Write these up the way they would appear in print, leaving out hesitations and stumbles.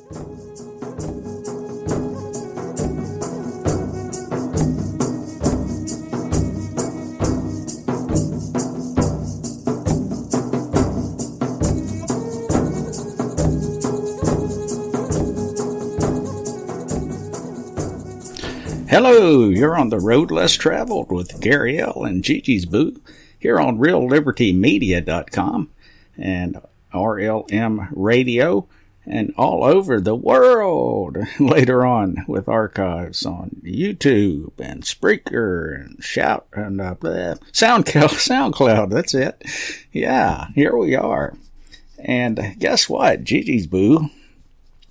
Hello, you're on the road less traveled with Gary L. and GGsBoo here on RealLibertyMedia.com and RLM Radio and all over the world later on with archives on YouTube and Spreaker and SoundCloud. That's it. Yeah, here we are. And guess what? GGsBoo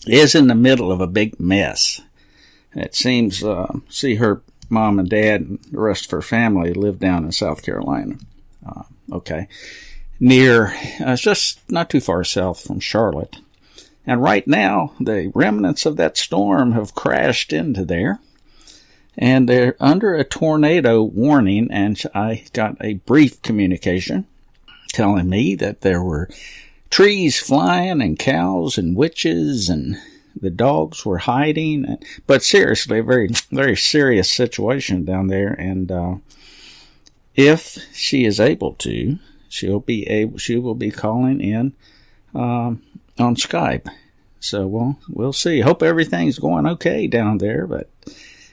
is in the middle of a big mess. It seems, see, her mom and dad and the rest of her family live down in South Carolina. Near, it's just not too far south from Charlotte. And right now, the remnants of that storm have crashed into there. And they're under a tornado warning, and I got a brief communication telling me that there were trees flying and cows and witches and the dogs were hiding, but seriously, a very, very serious situation down there. And if she is able to, she will be calling in on Skype. So we'll see. Hope everything's going okay down there. But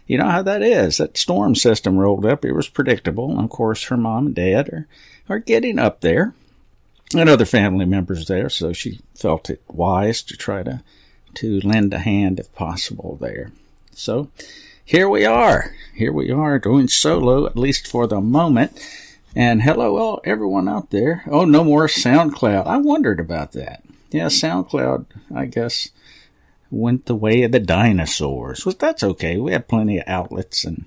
you know how that is. That storm system rolled up. It was predictable. And of course, her mom and dad are getting up there, and other family members there. So she felt it wise to try to lend a hand if possible there. So here we are doing solo, at least for the moment. And hello everyone out there. Oh, no more SoundCloud. I wondered about that. Yeah, SoundCloud, I guess, went the way of the dinosaurs. Well, that's okay. We have plenty of outlets, and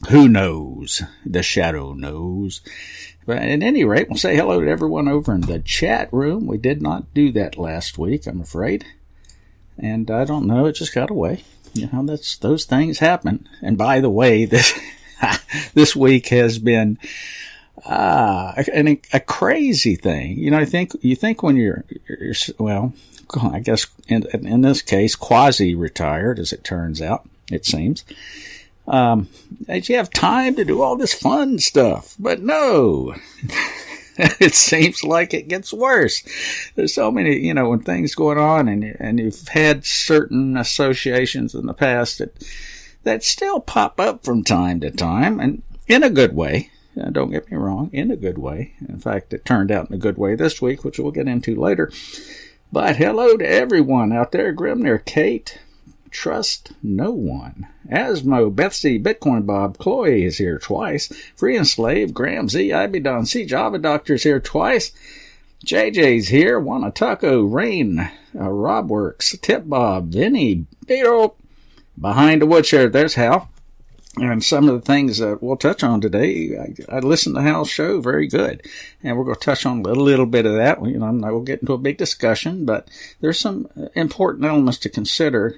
who knows? The shadow knows. But at any rate, we'll say hello to everyone over in the chat room. We did not do that last week, I'm afraid. And I don't know, it just got away. You know, those things happen. And by the way, this week has been a crazy thing. You know, you think when you're well, I guess in this case, quasi-retired, as it turns out, it seems, that you have time to do all this fun stuff. But no. It seems like it gets worse. There's so many, when things going on and you've had certain associations in the past that still pop up from time to time, and in a good way. Don't get me wrong, in a good way. In fact, it turned out in a good way this week, which we'll get into later. But hello to everyone out there. Grimner, Kate, Trust No One, Asmo, Betsy, Bitcoin Bob, Chloe is here twice, Free and Slave, Graham Z, Ibidon C, Java Doctor's here twice, JJ's here, Wanna Taco, Rain, Robworks, Tip Bob, Vinny, Beetle, Behind the Woodshed, there's Hal. And some of the things that we'll touch on today, I listened to Hal's show, very good. And we're going to touch on a little bit of that. We'll get into a big discussion, but there's some important elements to consider,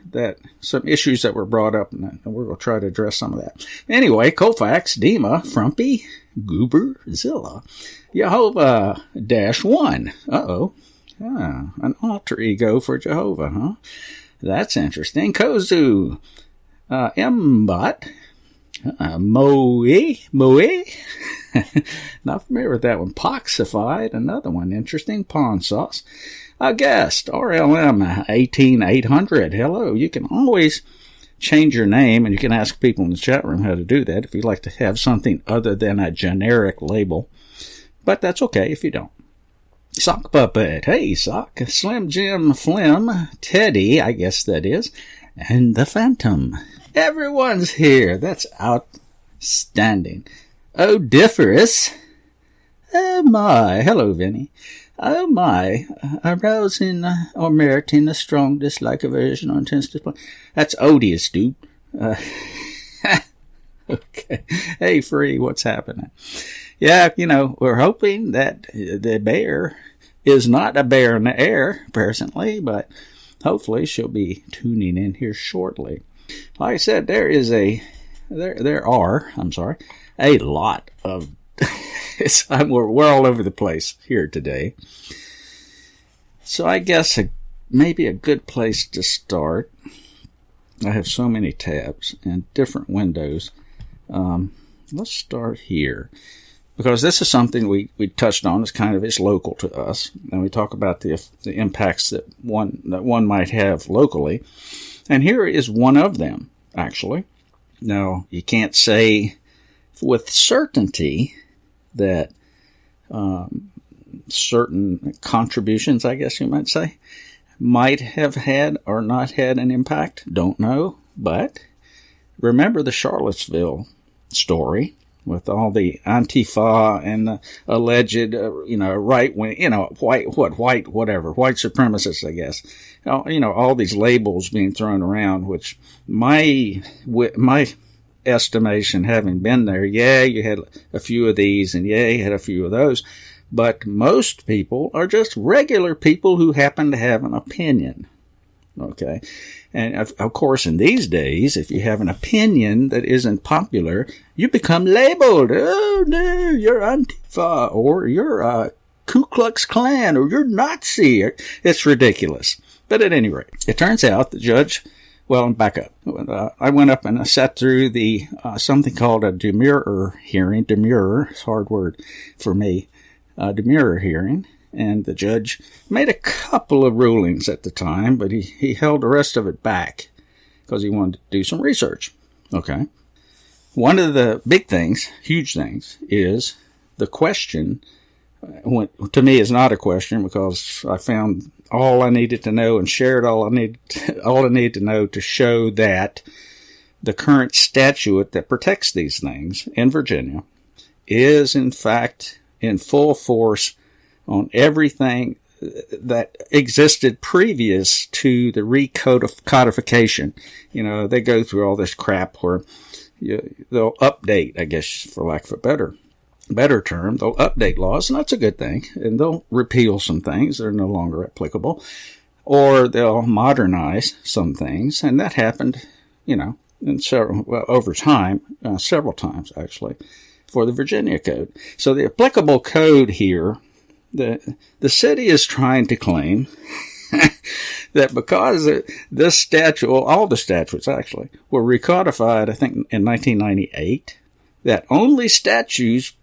some issues that were brought up, and we're going to try to address some of that. Anyway, Kofax, Dima, Frumpy, Goober, Zilla, Jehovah-1. An alter ego for Jehovah, huh? That's interesting. Kozu, Mbot, Moe, not familiar with that one. Poxified, another one, interesting. Pawn Sauce, a guest, RLM 18800. Hello, you can always change your name, and you can ask people in the chat room how to do that if you'd like to have something other than a generic label. But that's okay if you don't. Sock Puppet, hey Sock, Slim Jim Flim, Teddy, I guess that is, and the Phantom. Everyone's here. That's outstanding. Odiferous. Oh my. Hello, Vinny. Oh my. Arousing or meriting a strong dislike, aversion, or intense display. That's odious, dude. Okay. Hey, Free, what's happening? Yeah, we're hoping that the bear is not a bear in the air, presently, but hopefully she'll be tuning in here shortly. Like I said, there are a lot of, we're all over the place here today. So I guess maybe a good place to start. I have so many tabs and different windows. Let's start here, because this is something we touched on. It's local to us, and we talk about the impacts that one might have locally. And here is one of them, actually. Now, you can't say with certainty that certain contributions, I guess you might say, might have had or not had an impact. Don't know. But remember the Charlottesville story with all the Antifa and the alleged, right wing, white supremacists, I guess. All these labels being thrown around, which my estimation, having been there, you had a few of these and you had a few of those. But most people are just regular people who happen to have an opinion. Okay. And of course, in these days, if you have an opinion that isn't popular, you become labeled. Oh, no, you're Antifa, or you're a Ku Klux Klan, or you're Nazi. It's ridiculous. But at any rate, it turns out the judge, back up. I went up and I sat through the something called a demurrer hearing. Demurrer, it's a hard word for me. Demurrer hearing. And the judge made a couple of rulings at the time, but he held the rest of it back because he wanted to do some research. Okay. One of the big things, huge things, is the question. To me, is not a question, because I found all I needed to know and shared all I need to know to show that the current statute that protects these things in Virginia is, in fact, in full force on everything that existed previous to the recodification. They go through all this crap where they'll update, I guess, for lack of a better term, they'll update laws, and that's a good thing. And they'll repeal some things that are no longer applicable, or they'll modernize some things. And that happened, over time, several times actually, for the Virginia Code. So the applicable code here, the city is trying to claim that because this statute, all the statutes actually, were recodified, I think, in 1998, that only statutes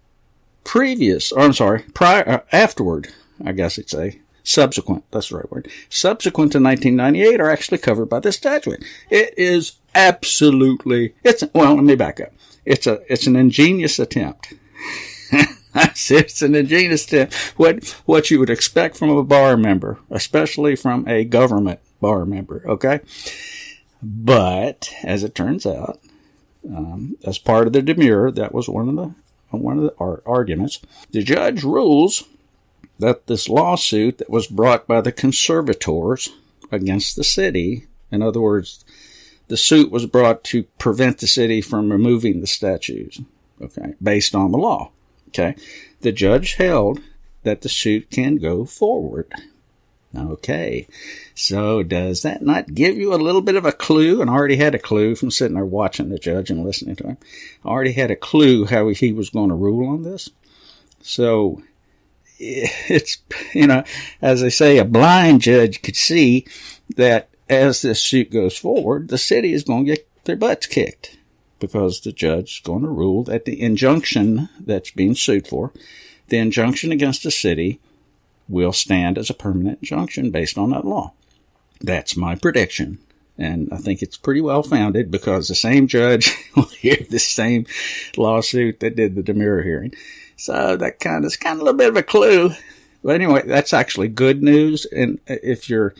afterward, I guess it'd say, subsequent, that's the right word, subsequent to 1998 are actually covered by this statute. It is absolutely, let me back up. It's an ingenious attempt. It's an ingenious attempt. What you would expect from a bar member, especially from a government bar member, okay? But, as it turns out, as part of the demurrer, that was one of the arguments, the judge rules that this lawsuit that was brought by the conservators against the city, in other words, the suit was brought to prevent the city from removing the statues, okay, based on the law. Okay, the judge held that the suit can go forward. Okay, so does that not give you a little bit of a clue? And I already had a clue from sitting there watching the judge and listening to him. I already had a clue how he was going to rule on this. So it's, as they say, a blind judge could see that as this suit goes forward, the city is going to get their butts kicked, because the judge is going to rule that the injunction that's being sued for, the injunction against the city, will stand as a permanent injunction based on that law. That's my prediction. And I think it's pretty well founded, because the same judge will hear the same lawsuit that did the demurrer hearing. So that is kind of a little bit of a clue. But anyway, that's actually good news. And if you're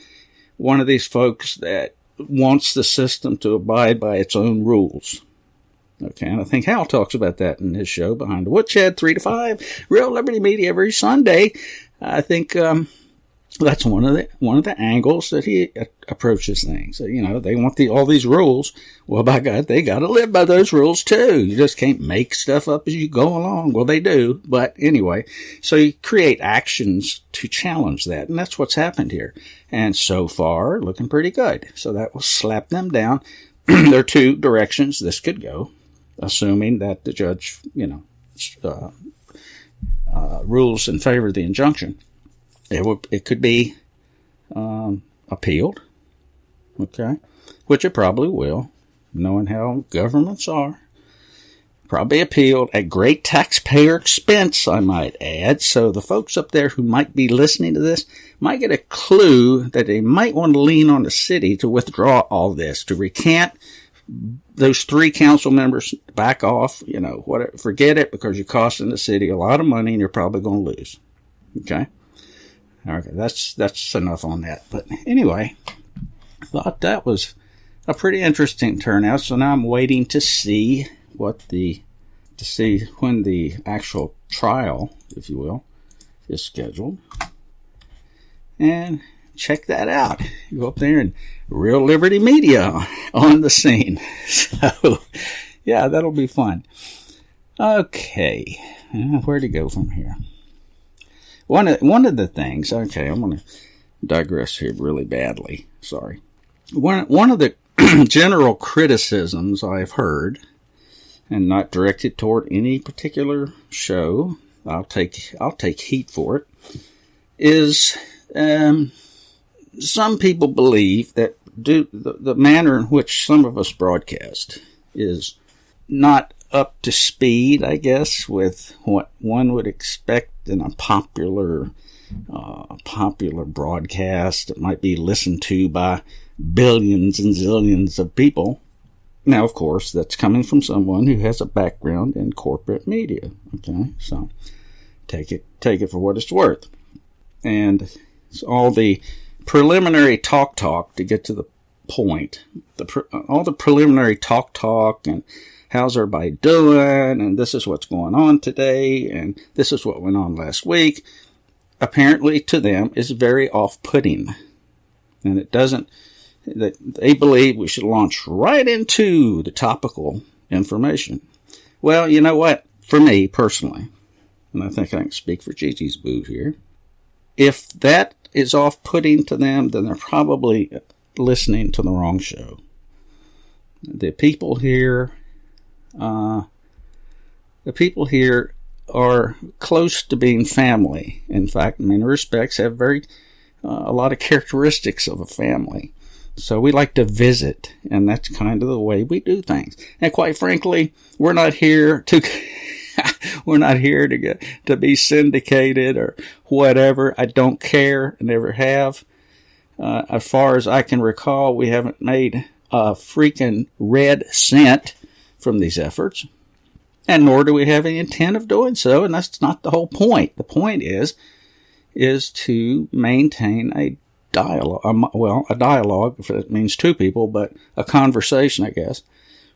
one of these folks that wants the system to abide by its own rules. Okay, and I think Hal talks about that in his show, Behind the Woodshed, 3 to 5, Real Liberty Media every Sunday. I think that's one of the angles that he approaches things. So, they want all these rules. Well, by God, they got to live by those rules too. You just can't make stuff up as you go along. Well, they do, but anyway. So you create actions to challenge that, and that's what's happened here. And so far, looking pretty good. So that will slap them down. There are two directions this could go, assuming that the judge, rules in favor of the injunction. It could be appealed, okay, which it probably will, knowing how governments are. Probably appealed at great taxpayer expense, I might add. So the folks up there who might be listening to this might get a clue that they might want to lean on the city to withdraw all this, to recant those 3 council members, back off, whatever, forget it, because you're costing the city a lot of money and you're probably going to lose. Okay? Okay, that's enough on that. But anyway, I thought that was a pretty interesting turnout. So now I'm waiting to see when the actual trial, if you will, is scheduled. And check that out. You go up there and Real Liberty Media on the scene. So, yeah, that'll be fun. Okay, where to go from here? One of the things, okay, I'm going to digress here really badly. Sorry. One of the general criticisms I've heard, and not directed toward any particular show, I'll take heat for it, is some people believe that the manner in which some of us broadcast is not up to speed, I guess, with what one would expect in a popular broadcast that might be listened to by billions and zillions of people. Now, of course, that's coming from someone who has a background in corporate media. Okay, so take it for what it's worth. And it's all the preliminary talk to get to the point. All the preliminary talk and how's everybody doing, and this is what's going on today, and this is what went on last week, apparently to them is very off-putting. And it doesn't, that they believe we should launch right into the topical information. Well, you know what? For me, personally, and I think I can speak for GGsBoo here, if that is off-putting to them, then they're probably listening to the wrong show. The people here are close to being family. In fact, in many respects, have a lot of characteristics of a family. So we like to visit, and that's kind of the way we do things. And quite frankly, we're not here to to be syndicated or whatever. I don't care. I never have. As far as I can recall, we haven't made a freaking red cent from these efforts, and nor do we have any intent of doing so. And that's not the whole point. The point is to maintain a dialogue, a dialogue, if it means 2 people, but a conversation, I guess,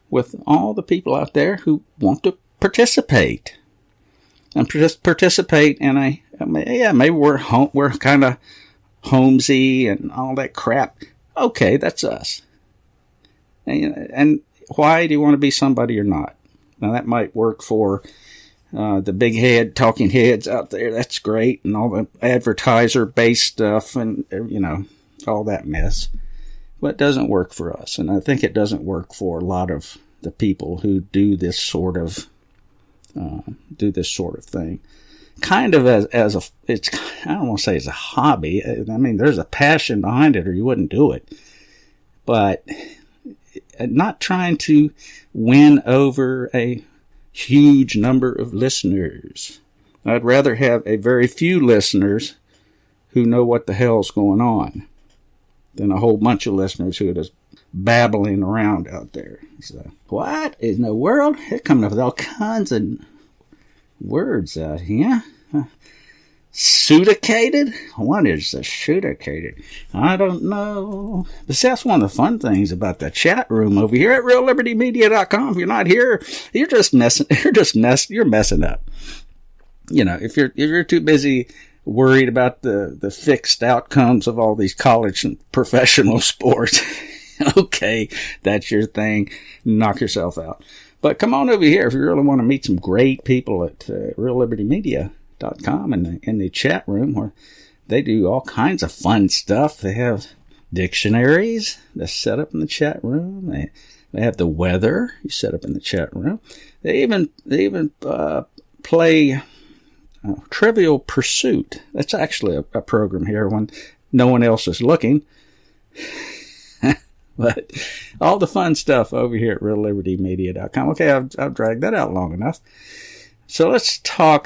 with all the people out there who want to participate. And participate in maybe we're kind of homesy and all that crap. Okay, that's us. And why do you want to be somebody or not? Now, that might work for the big head talking heads out there. That's great. And all the advertiser-based stuff and, all that mess. But it doesn't work for us. And I think it doesn't work for a lot of the people who do this sort of thing. Kind of as I don't want to say it's a hobby. I mean, there's a passion behind it or you wouldn't do it. But not trying to win over a huge number of listeners. I'd rather have a very few listeners who know what the hell's going on than a whole bunch of listeners who are just babbling around out there. So, what in the world? They're coming up with all kinds of words out here. Pseudicated? What is the pseudicated? I don't know. But that's one of the fun things about the chat room over here at reallibertymedia.com. If you're not here, you're messing up. If you're too busy worried about the fixed outcomes of all these college and professional sports, okay, that's your thing. Knock yourself out. But come on over here if you really want to meet some great people at reallibertymedia.com in the chat room, where they do all kinds of fun stuff. They have dictionaries that's set up in the chat room. They have the weather you set up in the chat room. They even play Trivial Pursuit. That's actually a program here when no one else is looking. But all the fun stuff over here at reallibertymedia.com. Okay, I've dragged that out long enough. So let's go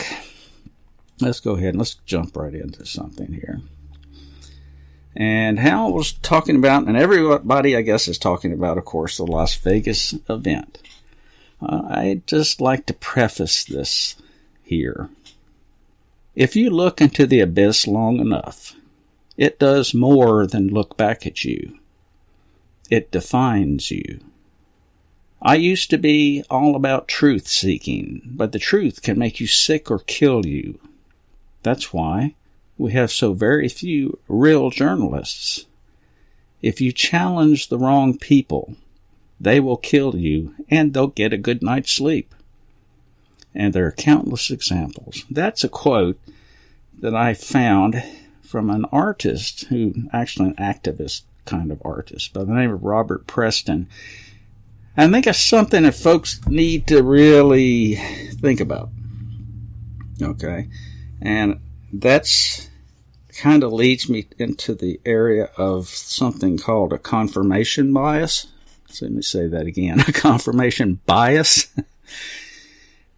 ahead and let's jump right into something here. And Hal was talking about, and everybody, I guess, is talking about, of course, the Las Vegas event. I'd just like to preface this here. If you look into the abyss long enough, it does more than look back at you. It defines you. I used to be all about truth-seeking, but the truth can make you sick or kill you. That's why we have so very few real journalists. If you challenge the wrong people, they will kill you, and they'll get a good night's sleep. And there are countless examples. That's a quote that I found from an artist actually an activist kind of artist by the name of Robert Preston. I think it's something that folks need to really think about. Okay. And that's kind of leads me into the area of something called a confirmation bias. So let me say that again. A confirmation bias.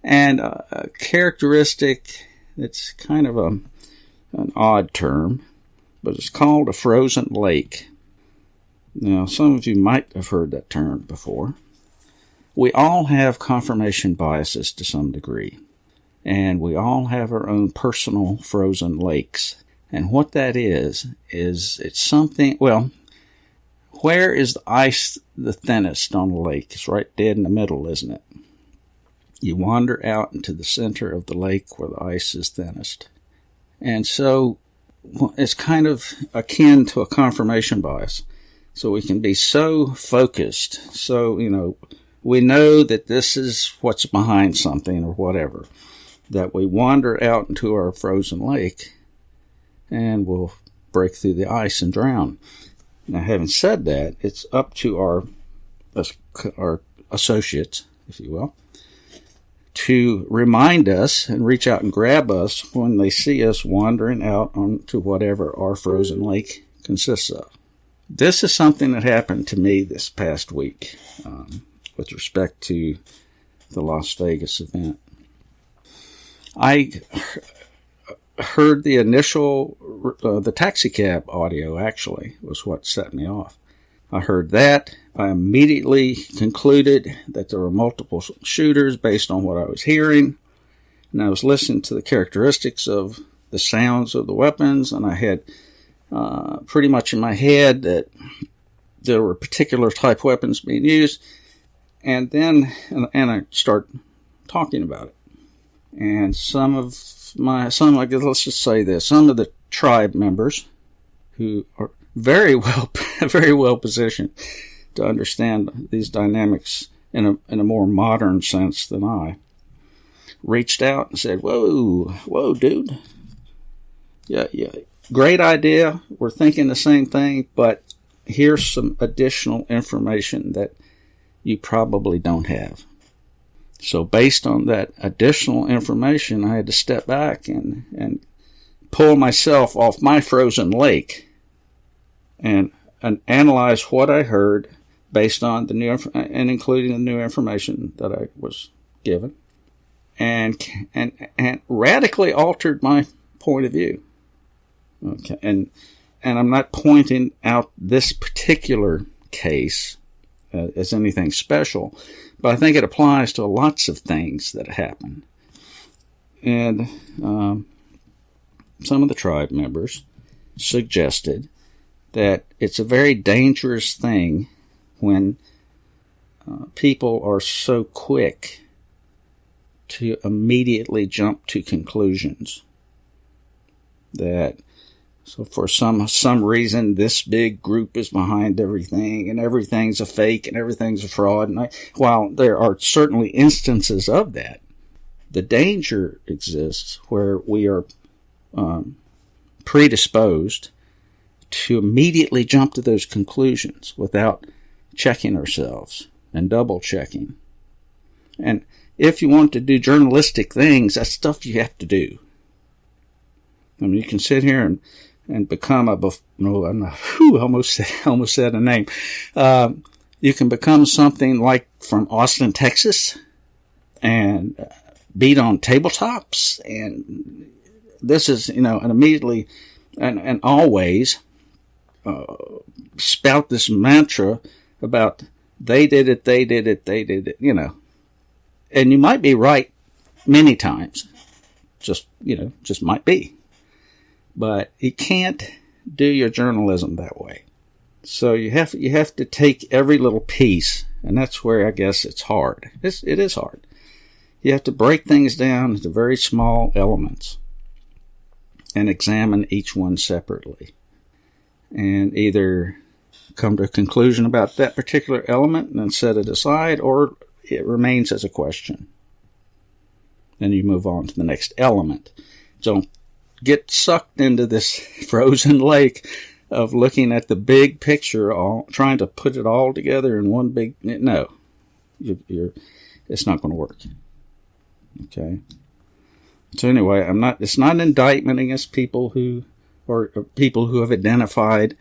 And a characteristic, it's kind of an odd term, but it's called a frozen lake. Now, some of you might have heard that term before. We all have confirmation biases to some degree, and we all have our own personal frozen lakes. And what that is it's something, well, where is the ice the thinnest on the lake? It's right dead in the middle, isn't it? You wander out into the center of the lake where the ice is thinnest. And so it's kind of akin to a confirmation bias. So we can be so focused, so, we know that this is what's behind something or whatever, that we wander out into our frozen lake and we'll break through the ice and drown. Now, having said that, it's up to our associates, if you will, to remind us and reach out and grab us when they see us wandering out onto whatever our frozen lake consists of. This is something that happened to me this past week with respect to the Las Vegas event. I heard the initial, the taxi cab audio actually was what set me off. I heard that. I immediately concluded that there were multiple shooters based on what I was hearing. And I was listening to the characteristics of the sounds of the weapons, and I had pretty much in my head that there were particular type weapons being used, and then I start talking about it. And let's just say this, some of the tribe members who are very well positioned to understand these dynamics in a more modern sense than I, reached out and said, whoa, dude. Yeah. Great idea. We're thinking the same thing, but here's some additional information that you probably don't have. So based on that additional information, I had to step back and pull myself off my frozen lake and analyze what I heard based on the new and including the new information that I was given, and radically altered my point of view. Okay, and I'm not pointing out this particular case as anything special, but I think it applies to lots of things that happen. And some of the tribe members suggested that it's a very dangerous thing when people are so quick to immediately jump to conclusions. That so for some reason this big group is behind everything and everything's a fake and everything's a fraud. And while there are certainly instances of that, the danger exists where we are predisposed to immediately jump to those conclusions without checking ourselves and double checking. And if you want to do journalistic things, that's stuff you have to do. I mean, you can sit here and become almost said a name. You can become something like from Austin, Texas, and beat on tabletops, and this is, and immediately and always spout this mantra about they did it, and you might be right many times, just might be, but you can't do your journalism that way. So you have to take every little piece, and that's where I guess it's hard. It is hard. You have to break things down into very small elements and examine each one separately, and either come to a conclusion about that particular element and then set it aside, or it remains as a question. Then you move on to the next element. Don't get sucked into this frozen lake of looking at the big picture, trying to put it all together in one big... No. It's not going to work. Okay? So anyway, it's not an indictment against people who have identified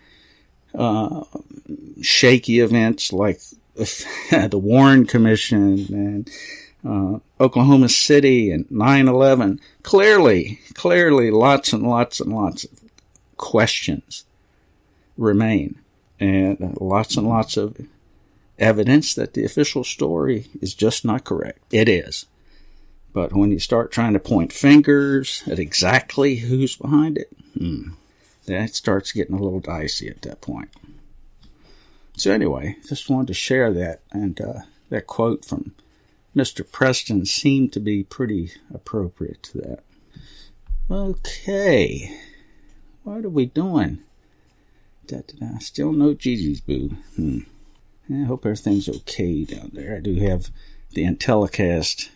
shaky events like the Warren Commission and Oklahoma City and 9/11. Clearly, lots and lots of questions remain, and lots of evidence that the official story is just not correct. It is. But when you start trying to point fingers at exactly who's behind it, that starts getting a little dicey at that point. So anyway, just wanted to share that, and that quote from Mr. Preston seemed to be pretty appropriate to that. Okay, what are we doing? Still no GGsBoo. I hope everything's okay down there. I do have the Intellicast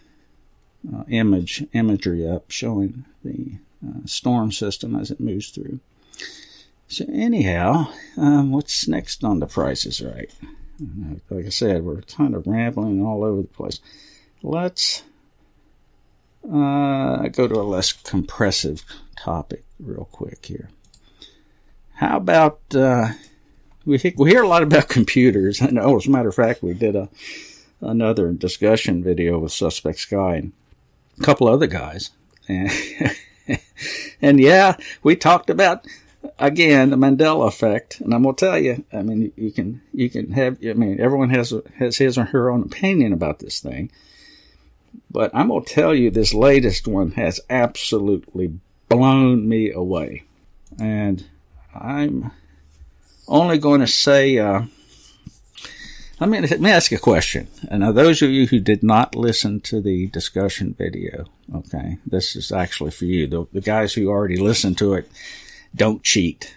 imagery up showing the storm system as it moves through. So anyhow, what's next on The Price is Right? Like I said, we're kind of rambling all over the place. Let's go to a less compressive topic real quick here. How about, we hear a lot about computers. I know, as a matter of fact, we did another discussion video with Suspect Sky and a couple other guys. And yeah, we talked about, again, the Mandela effect. And I'm going to tell you, I mean, you can have, everyone has his or her own opinion about this thing. But I'm going to tell you, this latest one has absolutely blown me away. And I'm only going to say, let me ask a question. And now those of you who did not listen to the discussion video, okay, this is actually for you. The guys who already listened to it, don't cheat.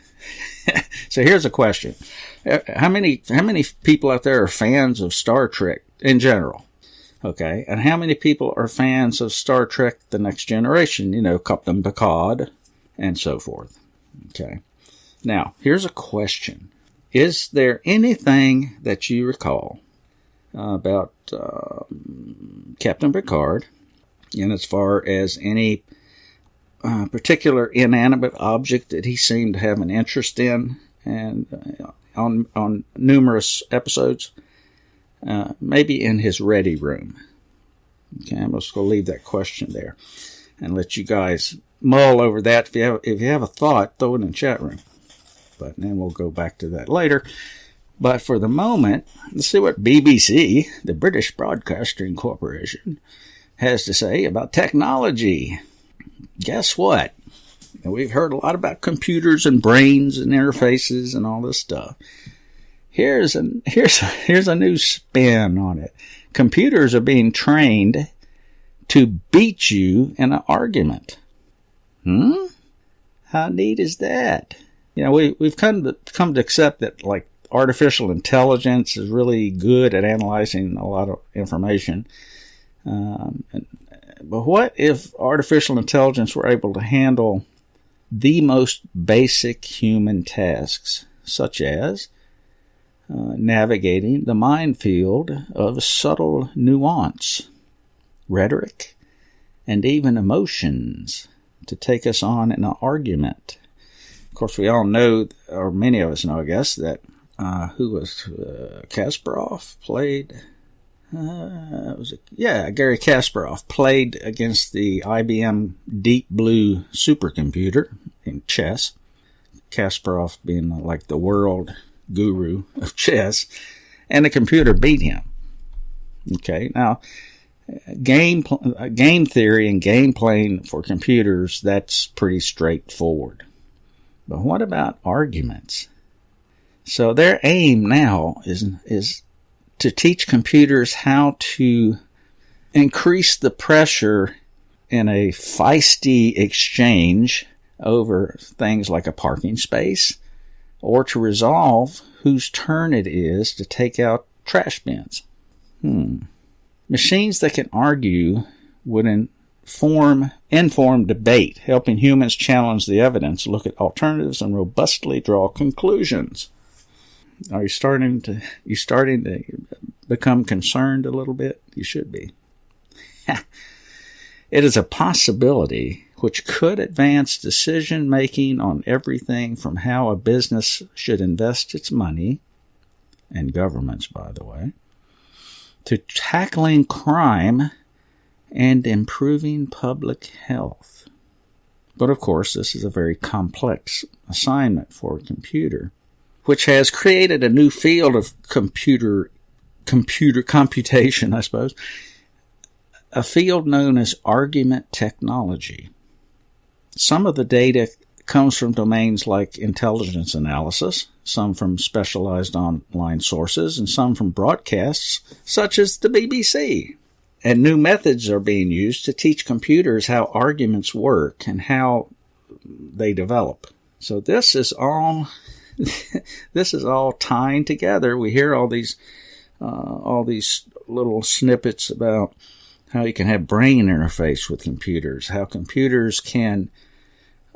So here's a question. How many people out there are fans of Star Trek in general? Okay, and how many people are fans of Star Trek The Next Generation? Captain Picard and so forth. Okay. Now, here's a question. Is there anything that you recall about Captain Picard, in as far as any particular inanimate object that he seemed to have an interest in, and on numerous episodes? Maybe in his ready room. Okay, I'm just going to leave that question there and let you guys mull over that. If you have a thought, throw it in the chat room. But then we'll go back to that later. But for the moment, let's see what BBC, the British Broadcasting Corporation, has to say about technology. Guess what? We've heard a lot about computers and brains and interfaces and all this stuff. Here's a new spin on it. Computers are being trained to beat you in an argument. How neat is that? We've come to accept that, like, artificial intelligence is really good at analyzing a lot of information. But what if artificial intelligence were able to handle the most basic human tasks, such as navigating the minefield of subtle nuance, rhetoric, and even emotions to take us on in an argument? Of course, we all know, or many of us know, I guess, that Kasparov played. Gary Kasparov played against the IBM Deep Blue supercomputer in chess. Kasparov being like the world guru of chess, and the computer beat him. Okay, now game theory and game playing for computers, that's pretty straightforward. But what about arguments? So their aim now is to teach computers how to increase the pressure in a feisty exchange over things like a parking space, or to resolve whose turn it is to take out trash bins. Machines that can argue would inform debate, helping humans challenge the evidence, look at alternatives, and robustly draw conclusions. Are you starting to become concerned a little bit? You should be. It is a possibility which could advance decision-making on everything from how a business should invest its money, and governments, by the way, to tackling crime and improving public health. But of course, this is a very complex assignment for a computer, which has created a new field of computer computation, I suppose, a field known as argument technology. Some of the data comes from domains like intelligence analysis, some from specialized online sources, and some from broadcasts such as the BBC. And new methods are being used to teach computers how arguments work and how they develop. So this is all tying together. We hear all these little snippets about how you can have brain interface with computers, how computers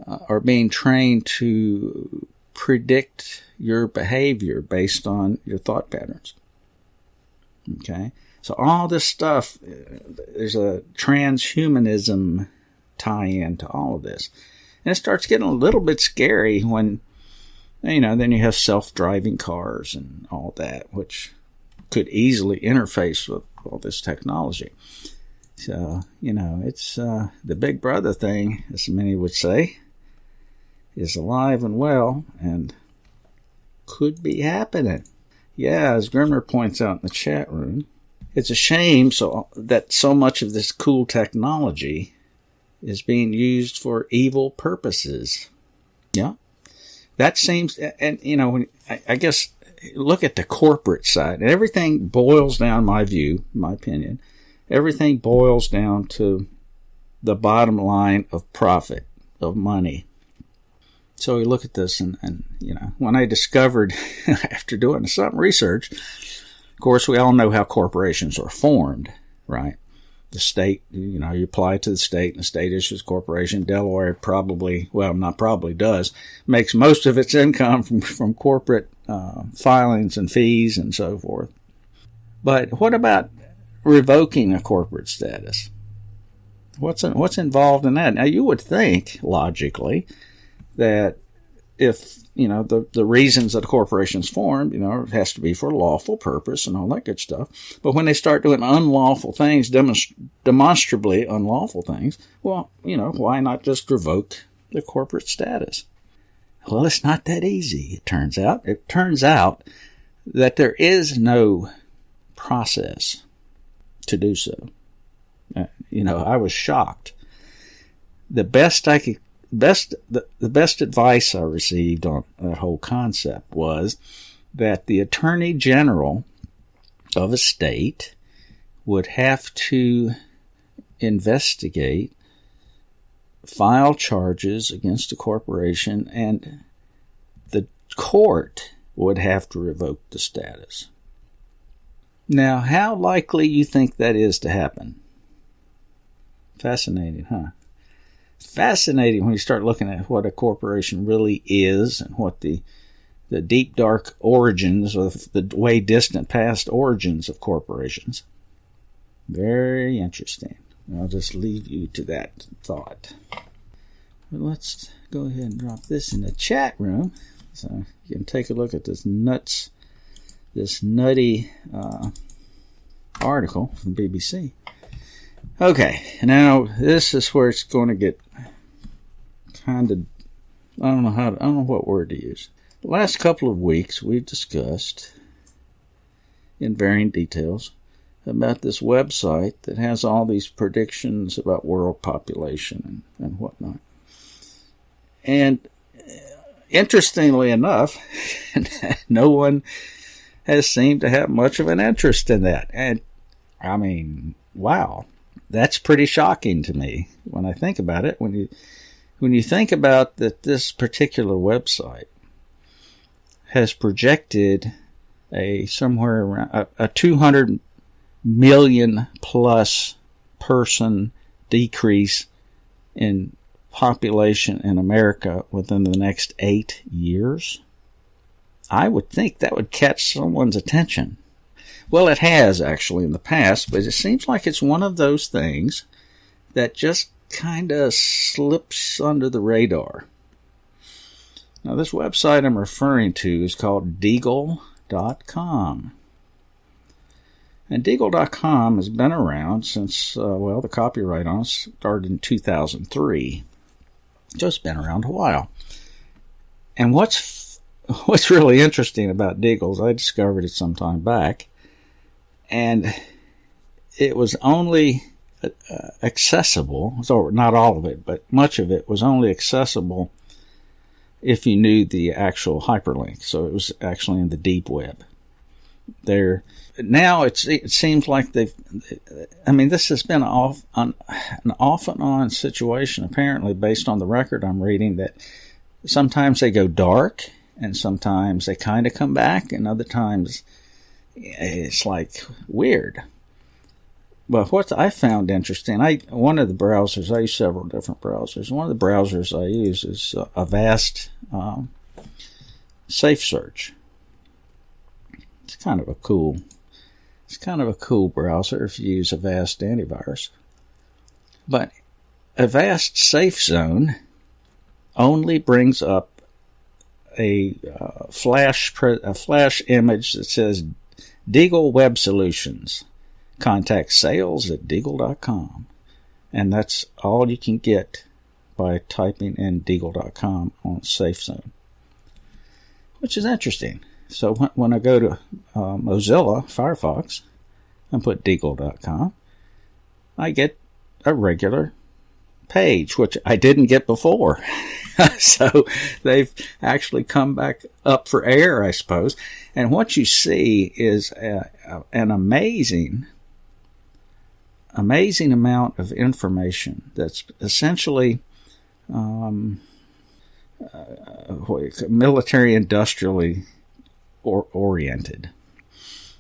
are being trained to predict your behavior based on your thought patterns. Okay? So all this stuff, there's a transhumanism tie-in to all of this. And it starts getting a little bit scary when, then you have self-driving cars and all that, which could easily interface with all this technology. So, it's the Big Brother thing, as many would say, is alive and well and could be happening. Yeah, as Grimmer points out in the chat room, it's a shame that so much of this cool technology is being used for evil purposes. Yeah, that seems, and when I guess look at the corporate side, and everything boils down, my opinion, everything boils down to the bottom line of profit, of money. So we look at this and when I discovered, after doing some research, of course, we all know how corporations are formed, right? The state, you apply to the state, and the state issues corporation. Delaware makes most of its income from corporate filings and fees and so forth. But what about revoking a corporate status? What's involved in that? Now, you would think, logically, that if, the reasons that a corporation's formed, it has to be for a lawful purpose and all that good stuff. But when they start doing unlawful things, demonstrably unlawful things, well, why not just revoke the corporate status? Well, it's not that easy, it turns out. It turns out that there is no process to do so. I was shocked. The best advice I received on that whole concept was that the Attorney General of a state would have to investigate, file charges against a corporation, and the court would have to revoke the status. Now, how likely you think that is to happen? Fascinating, huh? Fascinating when you start looking at what a corporation really is and what the deep, dark origins of the way distant past origins of corporations. Very interesting. I'll just leave you to that thought. Let's go ahead and drop this in the chat room so you can take a look at this nutty article from BBC. Okay, now this is where it's going to get kind of, I don't know what word to use. The last couple of weeks we've discussed in varying details about this website that has all these predictions about world population and whatnot. And interestingly enough, no one has seemed to have much of an interest in that. And I mean, wow, that's pretty shocking to me when I think about it. When you think about that, this particular website has projected somewhere around a 200 million plus person decrease in population in America within the next 8 years, I would think that would catch someone's attention. Well, it has actually in the past, but it seems like it's one of those things that just kind of slips under the radar. Now, this website I'm referring to is called Deagle.com. And Deagle.com has been around since, the copyright on it started in 2003. So it's been around a while. And what's really interesting about Deagle is I discovered it some time back, and it was only accessible, so not all of it, but much of it was only accessible if you knew the actual hyperlink. So it was actually in the deep web. Now it seems like this has been an off and on situation, apparently, based on the record I'm reading, that sometimes they go dark and sometimes they kind of come back and other times it's like weird. But what I found interesting, one of the browsers, I use several different browsers. One of the browsers I use is Avast Safe Search. It's kind of a cool browser if you use Avast antivirus. But Avast Safe Zone only brings up a flash image that says Deagle Web Solutions. Contact sales at Deagle.com. And that's all you can get by typing in Deagle.com on Safe Zone, which is interesting. So when I go to Mozilla Firefox and put Deagle.com, I get a regular page, which I didn't get before. So they've actually come back up for air, I suppose. And what you see is an amazing amount of information that's essentially military industrially oriented.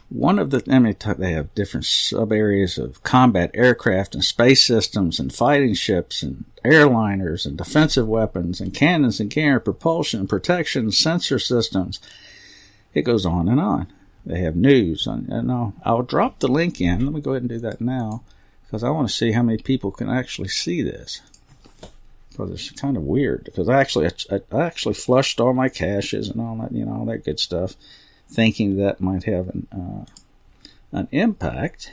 One of they have different sub areas of combat aircraft and space systems and fighting ships and airliners and defensive weapons and cannons and carrier propulsion, protection, sensor systems. It goes on and on. They have news. And I'll drop the link in. Let me go ahead and do that now because I want to see how many people can actually see this. Because it's kind of weird. Because I actually flushed all my caches and all that, all that good stuff, thinking that might have an impact,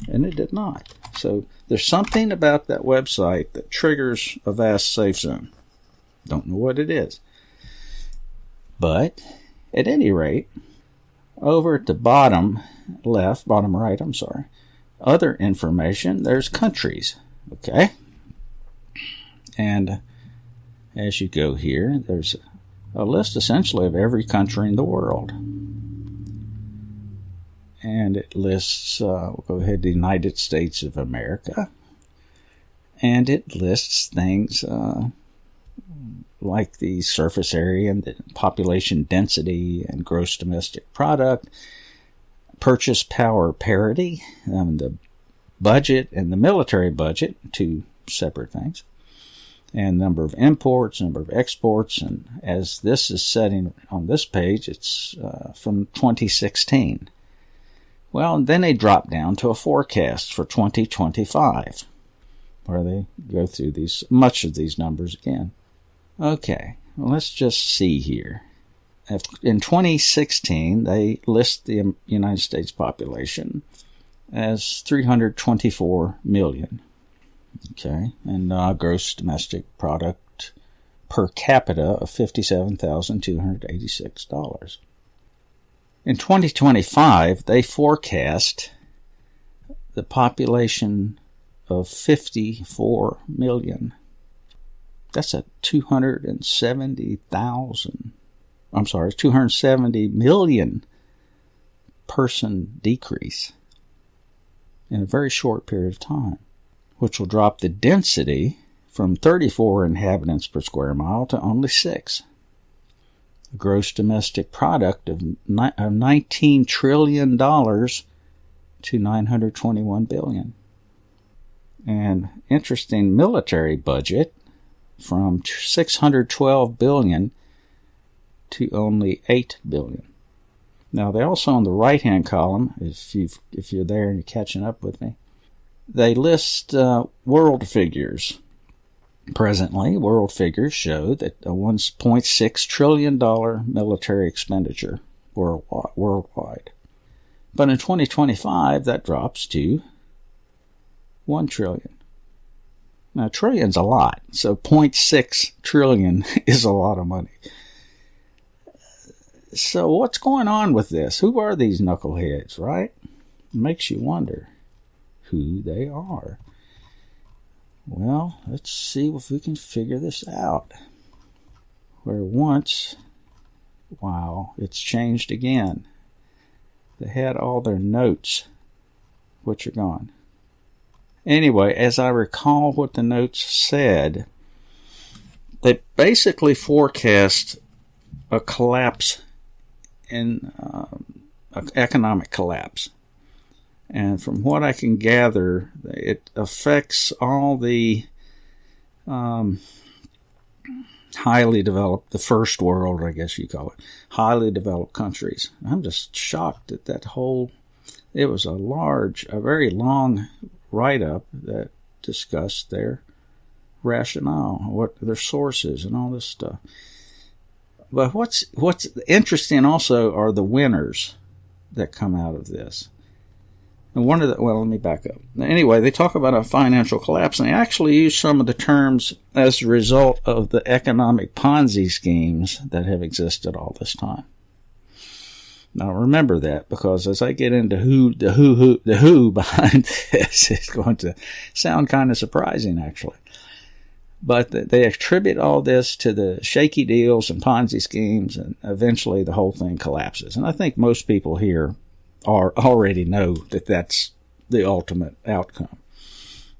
and it did not. So there's something about that website that triggers Avast Safe Zone. Don't know what it is. But at any rate, over at the bottom right, other information, there's countries. Okay? And as you go here, there's a list essentially of every country in the world. And it lists, we'll go ahead to the United States of America. And it lists things like the surface area and the population density and gross domestic product, purchase power parity, the budget and the military budget, two separate things, and number of imports, number of exports, and as this is setting on this page, it's from 2016. Well, and then they drop down to a forecast for 2025, where they go through much of these numbers again. Okay, well, let's just see here. In 2016, they list the United States population as 324 million. Okay, and gross domestic product per capita of $57,286. In 2025, they forecast the population of 54 million. That's a 270 million person decrease in a very short period of time, which will drop the density from 34 inhabitants per square mile to only 6. A gross domestic product of $19 trillion to $921 billion. And interesting military budget from $612 billion to only $8 billion. Now, they also, on the right-hand column, if you're there and you're catching up with me, they list world figures. Presently, world figures show that a $1.6 trillion military expenditure worldwide. But in 2025, that drops to $1 trillion. Now, trillion's a lot, so 0.6 trillion is a lot of money. So what's going on with this? Who are these knuckleheads, right? It makes you wonder who they are. Well, let's see if we can figure this out. Where once, wow, it's changed again. They had all their notes, which are gone. Anyway, as I recall what the notes said, they basically forecast a collapse in economic collapse. And from what I can gather, it affects all the highly developed, the first world, I guess you call it, highly developed countries. I'm just shocked at that whole, it was a very long write-up that discussed their rationale, what their sources and all this stuff. But what's interesting also are the winners that come out of this. And let me back up. Anyway, they talk about a financial collapse, and they actually use some of the terms as a result of the economic Ponzi schemes that have existed all this time. Now remember that, because as I get into the who behind this, it's going to sound kind of surprising, actually. But they attribute all this to the shaky deals and Ponzi schemes, and eventually the whole thing collapses. And I think most people here already know that that's the ultimate outcome.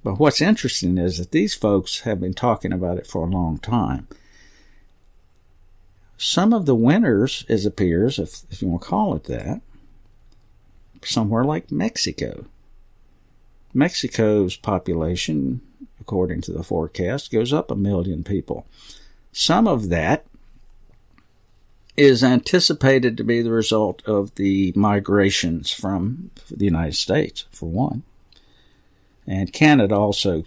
But what's interesting is that these folks have been talking about it for a long time. Some of the winners, it appears, if you want to call it that, somewhere like Mexico. Mexico's population, according to the forecast, goes up 1 million people. Some of that is anticipated to be the result of the migrations from the United States, for one. And Canada also,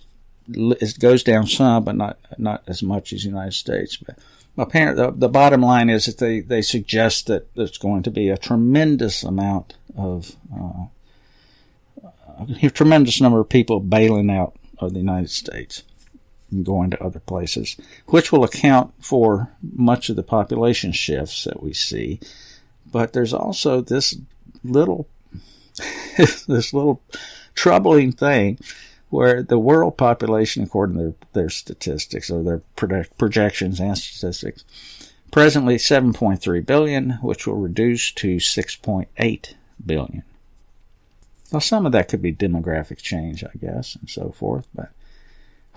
it goes down some, but not as much as the United States. But apparently, the bottom line is that they suggest that there's going to be a tremendous amount of, a tremendous number of people bailing out of the United States and going to other places, which will account for much of the population shifts that we see. But there's also this little troubling thing where the world population, according to their statistics or their projections and statistics, presently 7.3 billion, which will reduce to 6.8 billion. Now, some of that could be demographic change, I guess, and so forth. But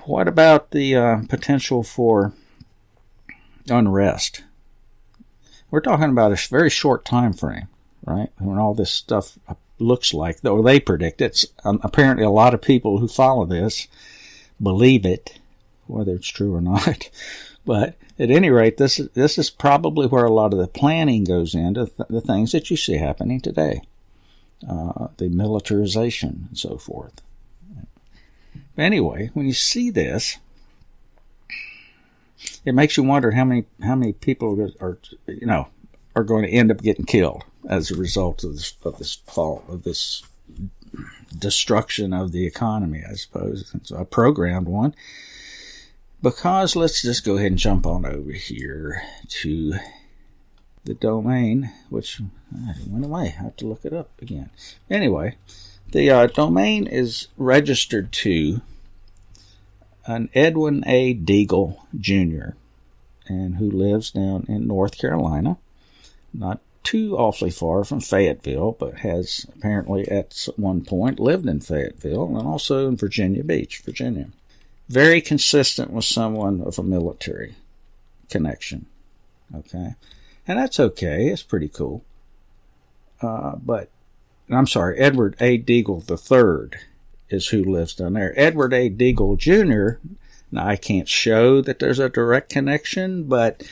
what about the potential for unrest? We're talking about a very short time frame, right? When all this stuff looks like, or they predict it. Apparently, a lot of people who follow this believe it, whether it's true or not. But at any rate, this is probably where a lot of the planning goes into the things that you see happening today. The militarization and so forth. But anyway, when you see this, it makes you wonder how many people are going to end up getting killed as a result of this fall, of this destruction of the economy, I suppose. It's a programmed one. Because let's just go ahead and jump on over here to the domain, which went away. I have to look it up again. Anyway, the domain is registered to an Edwin A. Deagle Jr., and who lives down in North Carolina, not too awfully far from Fayetteville, but has apparently at one point lived in Fayetteville and also in Virginia Beach, Virginia. Very consistent with someone of a military connection. Okay? And that's okay. It's pretty cool. But I'm sorry, Edward A. Deagle III is who lives down there. Edward A. Deagle Jr., now I can't show that there's a direct connection, but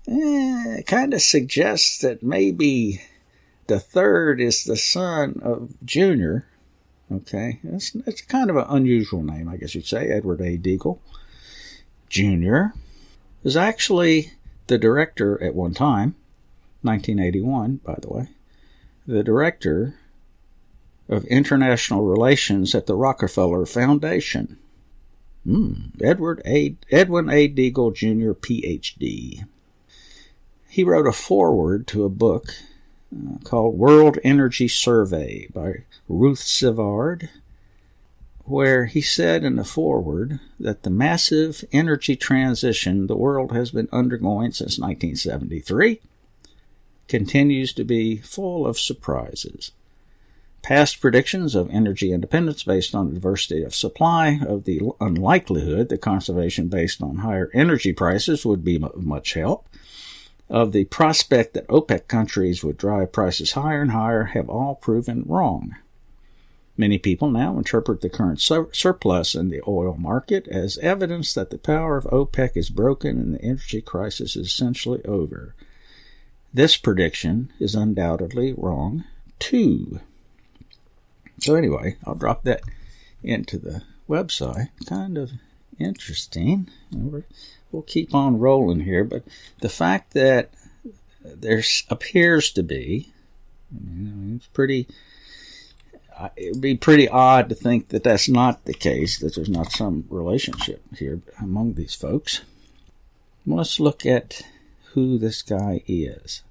it kind of suggests that maybe the third is the son of Junior. Okay, it's kind of an unusual name, I guess you'd say. Edward A. Deagle Jr. is actually the director at one time, 1981, by the way, the director of international relations at the Rockefeller Foundation. Edwin A. Deagle Jr., Ph.D. He wrote a foreword to a book called World Energy Survey by Ruth Sivard, where he said in the foreword that the massive energy transition the world has been undergoing since 1973 continues to be full of surprises. Past predictions of energy independence based on the diversity of supply, of the unlikelihood that conservation based on higher energy prices would be of much help, of the prospect that OPEC countries would drive prices higher and higher, have all proven wrong. Many people now interpret the current surplus in the oil market as evidence that the power of OPEC is broken and the energy crisis is essentially over. This prediction is undoubtedly wrong, too. So anyway, I'll drop that into the website. Kind of interesting. We'll keep on rolling here, but the fact that there appears to be, it's pretty, it would be pretty odd to think that that's not the case, that there's not some relationship here among these folks. Let's look at who this guy is.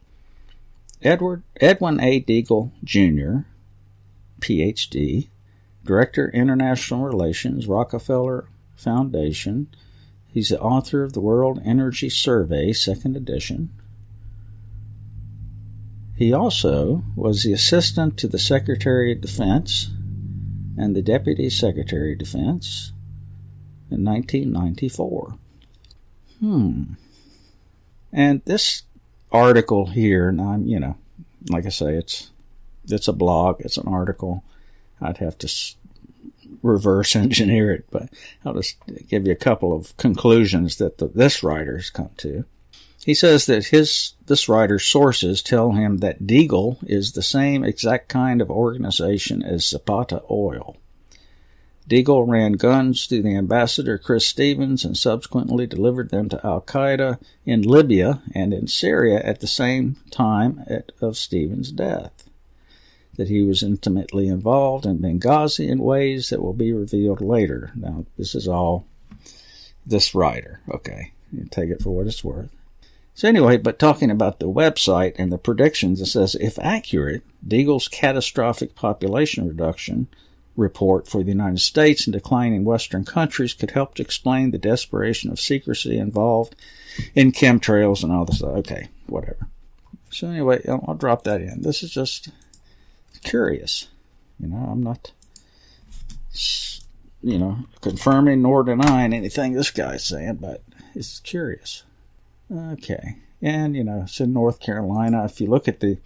Edwin A. Deagle Jr., Ph.D., Director, International Relations, Rockefeller Foundation. He's the author of the World Energy Survey, 2nd edition. He also was the assistant to the Secretary of Defense and the Deputy Secretary of Defense in 1994. And this article here, and like I say, it's a blog, it's an article. I'd have to reverse engineer it, but I'll just give you a couple of conclusions that this writer's come to. He says that this writer's sources tell him that Deagle is the same exact kind of organization as Zapata Oil. Deagle ran guns through the ambassador Chris Stevens and subsequently delivered them to al-Qaeda in Libya and in Syria at the same time of Stevens' death. That he was intimately involved in Benghazi in ways that will be revealed later. Now, this is all this writer, okay? You take it for what it's worth. So anyway, but talking about the website and the predictions, it says, if accurate, Deagle's catastrophic population reduction report for the United States and declining Western countries could help to explain the desperation of secrecy involved in chemtrails and all this. Okay, whatever. So anyway, I'll drop that in. This is just curious. I'm not, confirming nor denying anything this guy's saying, but it's curious. Okay. And, it's in North Carolina. If you look at the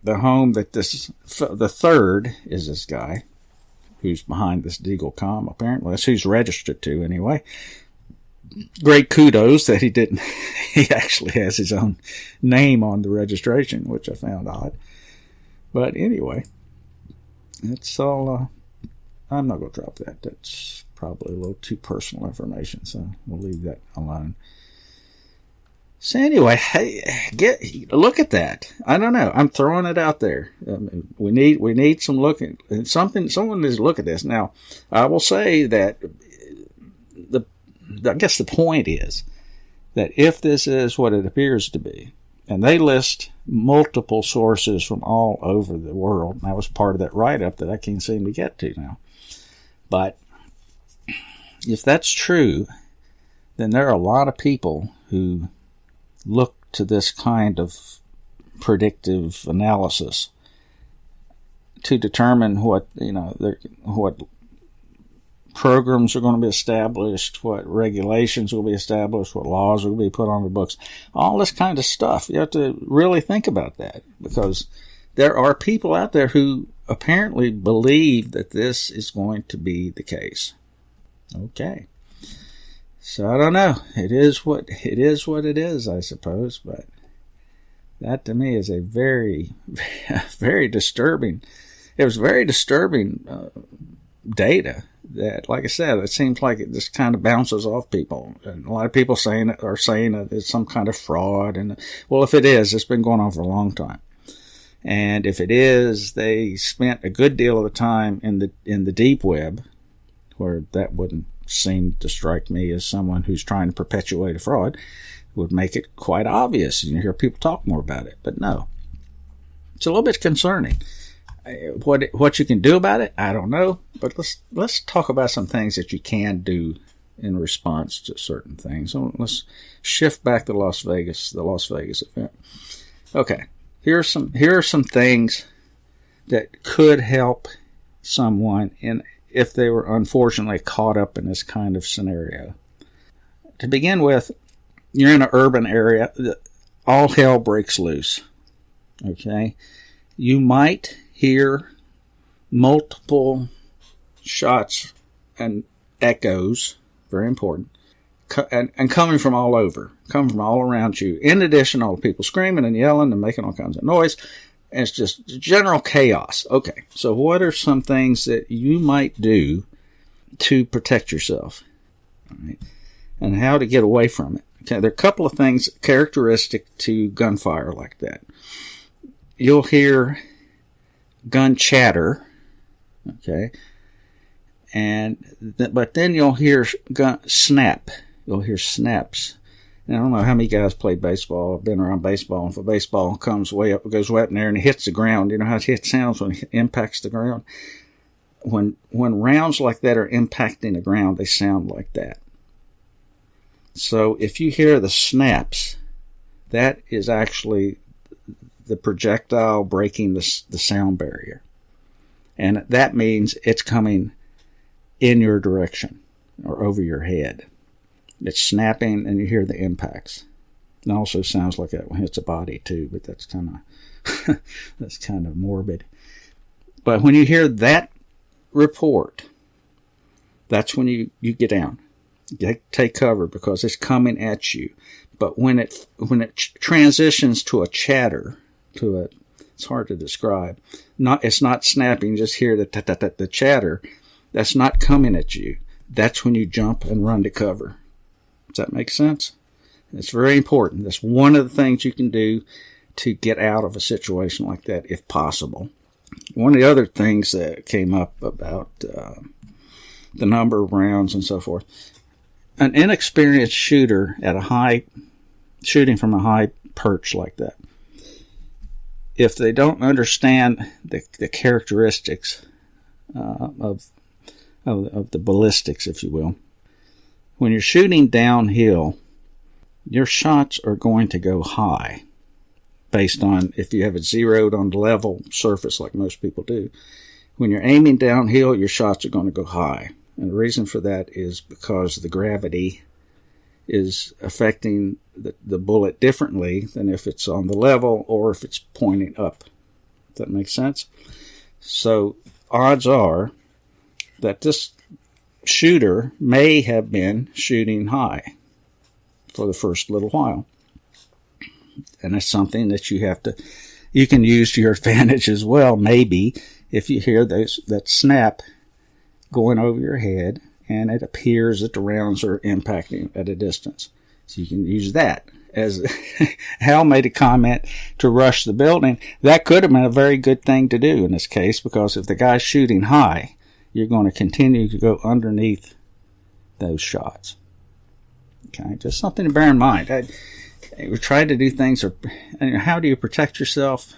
home that the third is this guy who's behind this Deagle.com, apparently. That's who's registered to, anyway. Great kudos that he actually has his own name on the registration, which I found odd. But anyway, it's all, I'm not going to drop that. That's probably a little too personal information, so we'll leave that alone. So anyway, hey, look at that. I don't know. I'm throwing it out there. We need some looking. Someone needs to look at this. Now, I will say that I guess the point is that if this is what it appears to be, and they list multiple sources from all over the world, and that was part of that write-up that I can't seem to get to now. But if that's true, then there are a lot of people who look to this kind of predictive analysis to determine what programs are going to be established, what regulations will be established, what laws will be put on the books, all this kind of stuff. You have to really think about that, because there are people out there who apparently believe that this is going to be the case. Okay. So I don't know. It is what it is, I suppose. But that to me is a very, very disturbing. It was very disturbing data. That, like I said, it seems like it just kind of bounces off people, and a lot of people are saying that it's some kind of fraud. And well, if it is, it's been going on for a long time. And if it is, they spent a good deal of the time in the deep web, where that wouldn't seem to strike me as someone who's trying to perpetuate a fraud. It would make it quite obvious, and you hear people talk more about it. But no, it's a little bit concerning. What you can do about it, I don't know. But let's talk about some things that you can do in response to certain things. So let's shift back to the Las Vegas event. Okay, here are some things that could help someone if they were unfortunately caught up in this kind of scenario. To begin with, you're in an urban area, all hell breaks loose. Okay, you might hear multiple shots and echoes, very important, and coming from all around you. In addition, all the people screaming and yelling and making all kinds of noise. And it's just general chaos. Okay, so what are some things that you might do to protect yourself? All right, and how to get away from it. Okay, there are a couple of things characteristic to gunfire like that. You'll hear gun chatter, okay, but then you'll hear gun snap. You'll hear snaps. And I don't know how many guys play baseball, have been around baseball, and if a baseball comes way up, it goes way up in there, and it hits the ground. You know how it sounds when it impacts the ground? When rounds like that are impacting the ground, they sound like that. So if you hear the snaps, that is actually the projectile breaking the sound barrier. And that means it's coming in your direction or over your head. It's snapping, and you hear the impacts. It also sounds like that when it hits a body too, but that's kind of morbid. But when you hear that report, that's when you get down. Take cover, because it's coming at you. But when it transitions to a chatter, it's hard to describe. It's not snapping. Just hear the chatter. That's not coming at you. That's when you jump and run to cover. Does that make sense? It's very important. That's one of the things you can do to get out of a situation like that, if possible. One of the other things that came up about the number of rounds and so forth, an inexperienced shooter shooting from a high perch like that, if they don't understand the characteristics of the ballistics, if you will, when you're shooting downhill, your shots are going to go high based on if you have it zeroed on the level surface like most people do. When you're aiming downhill, your shots are going to go high. And the reason for that is because the gravity is affecting the bullet differently than if it's on the level or if it's pointing up. Does that make sense? So odds are that this shooter may have been shooting high for the first little while. And that's something that you can use to your advantage as well, maybe, if you hear that snap going over your head and it appears that the rounds are impacting at a distance. So you can use that as Hal made a comment to rush the building. That could have been a very good thing to do in this case, because if the guy's shooting high, you're going to continue to go underneath those shots. Okay, just something to bear in mind. We try to do things, or how do you protect yourself?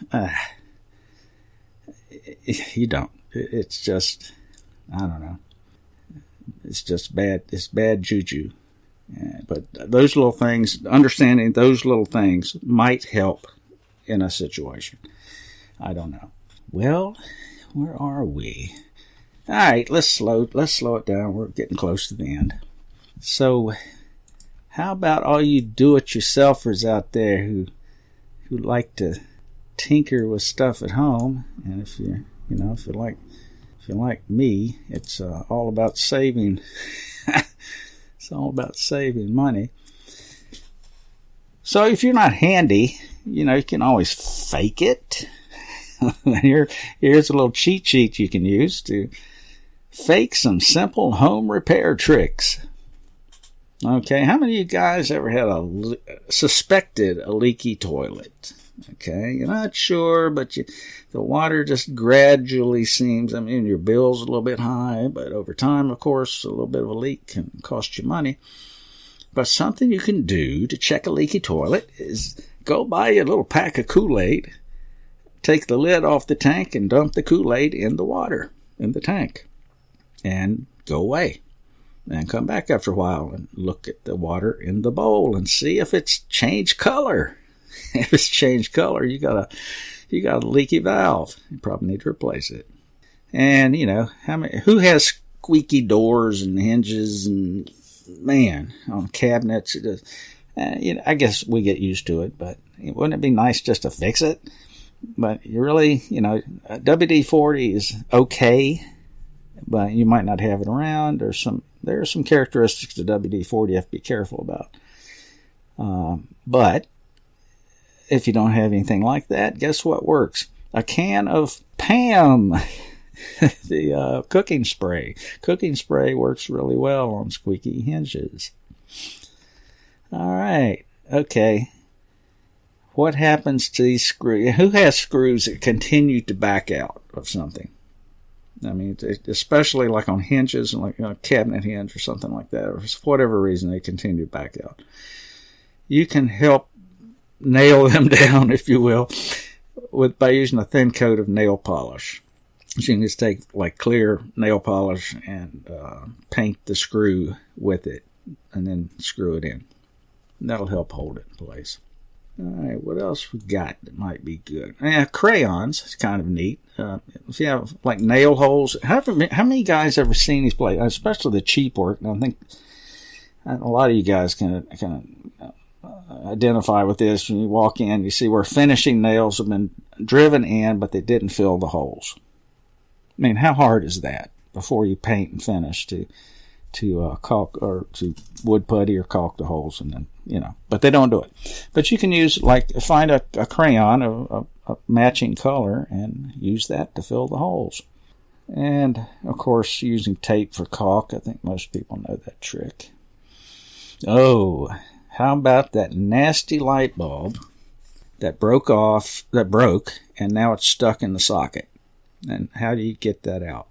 You don't. It's just, I don't know. It's just bad. It's bad juju. But those little things, understanding those little things might help in a situation. I don't know. Well, where are we? All right, let's slow it down. We're getting close to the end. So, how about all you do-it-yourselfers out there who like to tinker with stuff at home? And if you're like me, it's all about saving. It's all about saving money. So if you're not handy, you can always fake it. Here's a little cheat sheet you can use to fake some simple home repair tricks. Okay, how many of you guys ever had suspected a leaky toilet? Okay, you're not sure, but the water just gradually seems, your bill's a little bit high, but over time, of course, a little bit of a leak can cost you money. But something you can do to check a leaky toilet is go buy a little pack of Kool-Aid, take the lid off the tank, and dump the Kool-Aid in the water in the tank, and go away. And come back after a while and look at the water in the bowl and see if it's changed color. If it's changed color, you got a leaky valve. You probably need to replace it. And who has squeaky doors and hinges and on cabinets? I guess we get used to it, but wouldn't it be nice just to fix it? But you really, WD-40 is okay, but you might not have it around. There are some characteristics to WD-40 you have to be careful about. But if you don't have anything like that, guess what works? A can of Pam, the cooking spray. Cooking spray works really well on squeaky hinges. All right. Okay. What happens to these screws? Who has screws that continue to back out of something? Especially like on hinges and like a cabinet hinge or something like that, or for whatever reason they continue to back out. You can help nail them down, if you will, by using a thin coat of nail polish. So you can just take like clear nail polish and paint the screw with it, and then screw it in. And that'll help hold it in place. All right, what else we got that might be good? Crayons. It's kind of neat. If you have like nail holes, how many guys ever seen these places, especially the cheap work? And I think a lot of you guys can identify with this. When you walk in, you see where finishing nails have been driven in, but they didn't fill the holes. How hard is that before you paint and finish to caulk or to wood putty or caulk the holes, and then but they don't do it. But you can find a crayon of a matching color and use that to fill the holes. And of course, using tape for caulk. I think most people know that trick. Oh, how about that nasty light bulb that broke, and now it's stuck in the socket? And how do you get that out?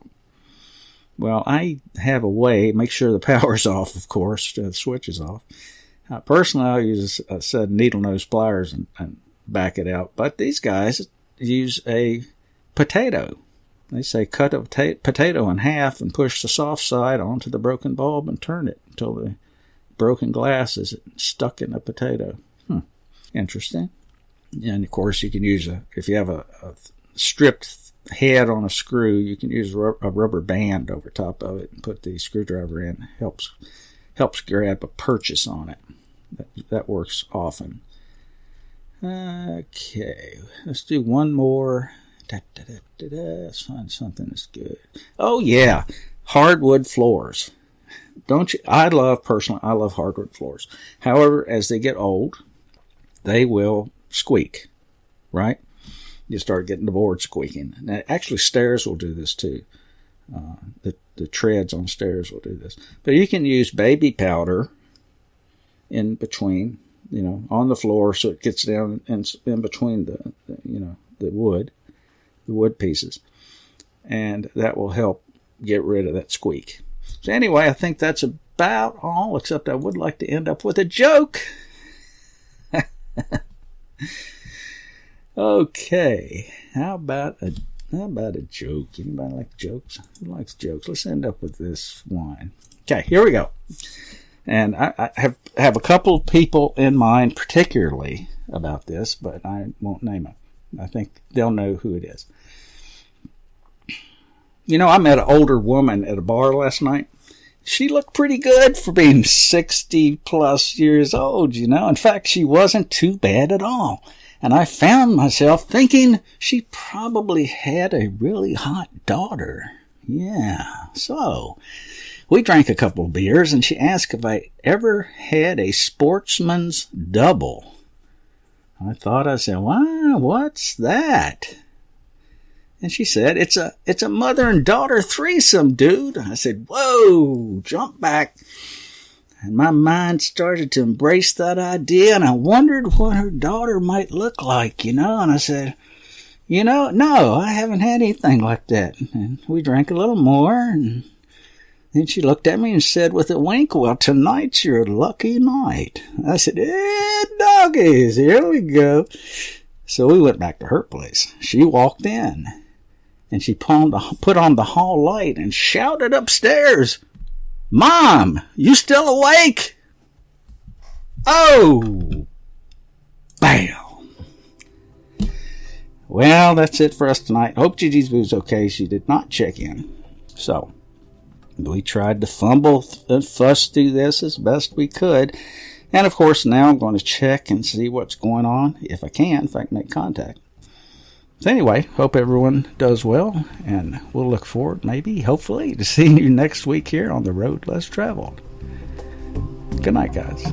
Well, I have a way. Make sure the power's off, of course. The switch is off. Personally, I'll use a set of needle nose pliers and back it out. But these guys use a potato. They say cut a potato in half and push the soft side onto the broken bulb and turn it until the broken glass is stuck in the potato. Interesting. And of course, you can use if you have a stripped head on a screw, you can use a rubber band over top of it and put the screwdriver in. Helps grab a purchase on it. That works often. Okay, let's do one more. Let's find something that's good. Oh yeah, hardwood floors. Don't you? I love hardwood floors. However, as they get old, they will squeak, right? You start getting the board squeaking. Now, actually, stairs will do this too. The treads on stairs will do this. But you can use baby powder in between on the floor so it gets down in between the wood pieces. And that will help get rid of that squeak. So anyway, I think that's about all, except I would like to end up with a joke. Okay, how about a joke? Anybody like jokes? Who likes jokes? Let's end up with this one. Okay, here we go. And I have a couple of people in mind particularly about this, but I won't name them. I think they'll know who it is. I met an older woman at a bar last night. She looked pretty good for being 60 plus years old, In fact, she wasn't too bad at all. And I found myself thinking she probably had a really hot daughter. Yeah, so we drank a couple of beers, and she asked if I ever had a sportsman's double. I said, wow, what's that? And she said, it's a mother and daughter threesome, dude. I said, whoa, jump back. And my mind started to embrace that idea, and I wondered what her daughter might look like, And I said, no, I haven't had anything like that. And we drank a little more, and then she looked at me and said with a wink, well, tonight's your lucky night. I said, doggies, here we go. So we went back to her place. She walked in, and she put on the hall light and shouted upstairs, Mom, you still awake? Oh, bam. Well, that's it for us tonight. Hope GGsBoo's okay. She did not check in. So, we tried to fumble and fuss through this as best we could. And, of course, now I'm going to check and see what's going on, if I can make contact. So anyway, hope everyone does well, and we'll look forward, hopefully, to seeing you next week here on The Road Less Traveled. Good night, guys.